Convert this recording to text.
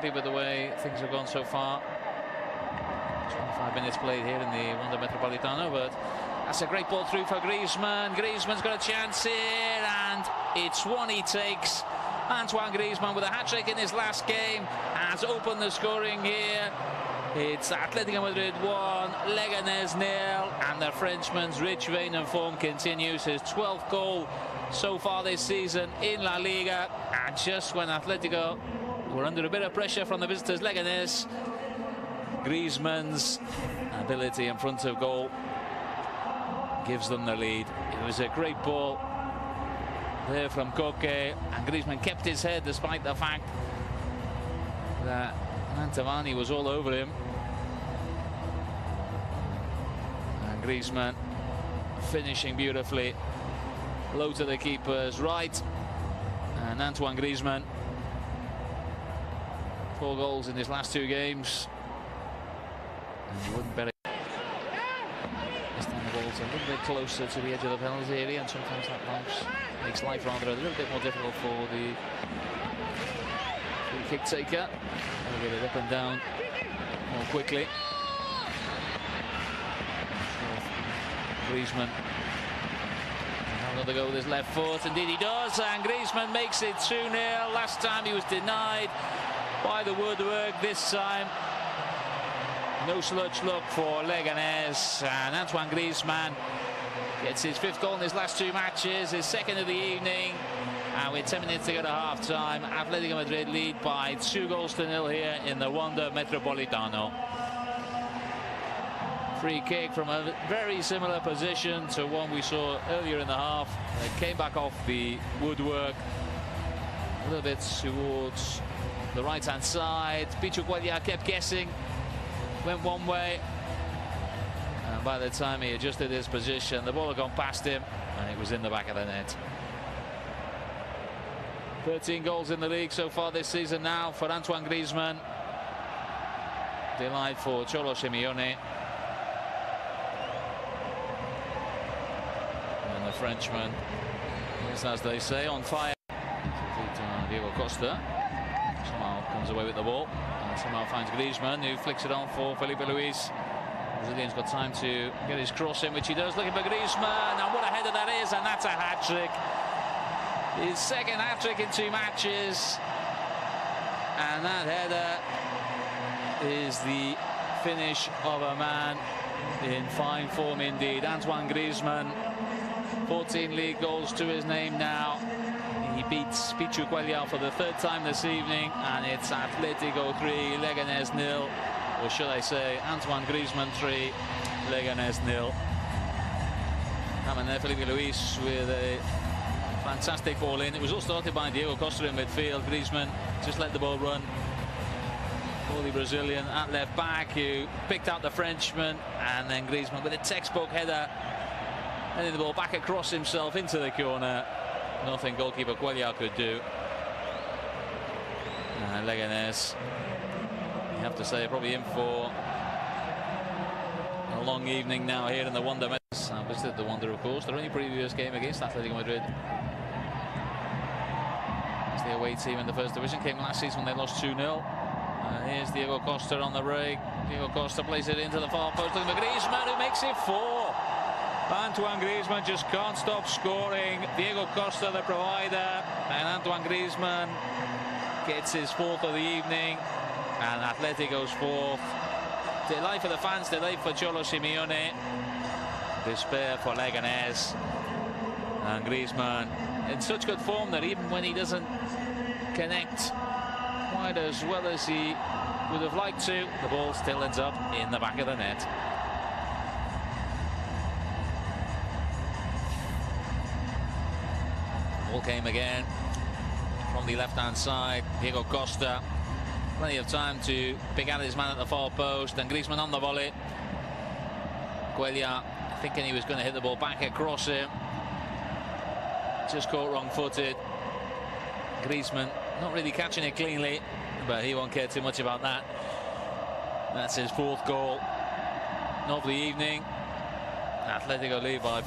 happy with the way things have gone so far. 25 minutes played here in the Wanda Metropolitano, but that's a great ball through for Griezmann. Griezmann's got a chance here, and it's one he takes. Antoine Griezmann, with a hat-trick in his last game, has opened the scoring here. It's Atletico Madrid 1, Leganes 0, and the Frenchman's rich vein of form continues. His 12th goal so far this season in La Liga, and just when Atletico were under a bit of pressure from the visitors Leganes, Griezmann's ability in front of goal gives them the lead. It was a great ball there from Koke, and Griezmann kept his head despite the fact that Mantovani was all over him. And Griezmann finishing beautifully, low to the keeper's right. And Antoine Griezmann, 4 goals in his last 2 games. And you wouldn't bet it. This time the ball's a little bit closer to the edge of the penalty area, and sometimes that makes life rather a little bit more difficult for the free kick taker. They'll get it up and down more quickly. Griezmann have another go with his left foot. Indeed he does, and Griezmann makes it 2-0. Last time he was denied by the woodwork. This time no sludge look for Leganes, and Antoine Griezmann gets his 5th goal in his last 2 matches, his 2nd of the evening. And with 10 minutes to go to half-time, Atletico Madrid lead by 2-0 here in the Wanda Metropolitano. Free kick from a very similar position to one we saw earlier in the half. It came back off the woodwork a little bit towards the right-hand side. Pichu Cuellar kept guessing, went one way, and by the time he adjusted his position, the ball had gone past him and it was in the back of the net. 13 goals in the league so far this season now for Antoine Griezmann. Delight for Cholo Simeone. And the Frenchman is, as they say, on fire. Diego Costa somehow comes away with the ball and somehow finds Griezmann, who flicks it on for Felipe Luis. Brazilian's got time to get his cross in, which he does, looking for Griezmann, and what a header that is, and that's a hat-trick. His 2nd hat-trick in 2 matches, and that header is the finish of a man in fine form indeed. Antoine Griezmann, 14 league goals to his name now. He beats Pichu Cuellar for the 3rd time this evening, and it's Atletico 3, Leganes 0, or should I say Antoine Griezmann 3, Leganes 0. Coming there, Felipe Luis with a fantastic ball in. It was all started by Diego Costa in midfield. Griezmann just let the ball run for the Brazilian at left back, who picked out the Frenchman, and then Griezmann with a textbook header, heading the ball back across himself into the corner. Nothing goalkeeper Cuellar could do. Leganes, you have to say, probably in for a long evening now here in the Wanda. I visited the Wanda, of course. Their only previous game against Atletico Madrid, it's the away team in the 1st division, came last season when they lost 2-0. Here's Diego Costa on the break. Diego Costa plays it into the far post, looking for Griezmann, who makes it 4. Antoine Griezmann just can't stop scoring. Diego Costa, the provider, and Antoine Griezmann gets his 4th of the evening, and Atletico's 4th. Delight for the fans, delight for Cholo Simeone, despair for Leganes. And Griezmann in such good form that even when he doesn't connect quite as well as he would have liked to, the ball still ends up in the back of the net. Ball came again from the left-hand side. Diego Costa, plenty of time to pick out his man at the far post, and Griezmann on the volley. Cuellar thinking he was going to hit the ball back across him, just caught wrong-footed. Griezmann not really catching it cleanly, but he won't care too much about that. That's his 4th goal of the evening. Atletico lead by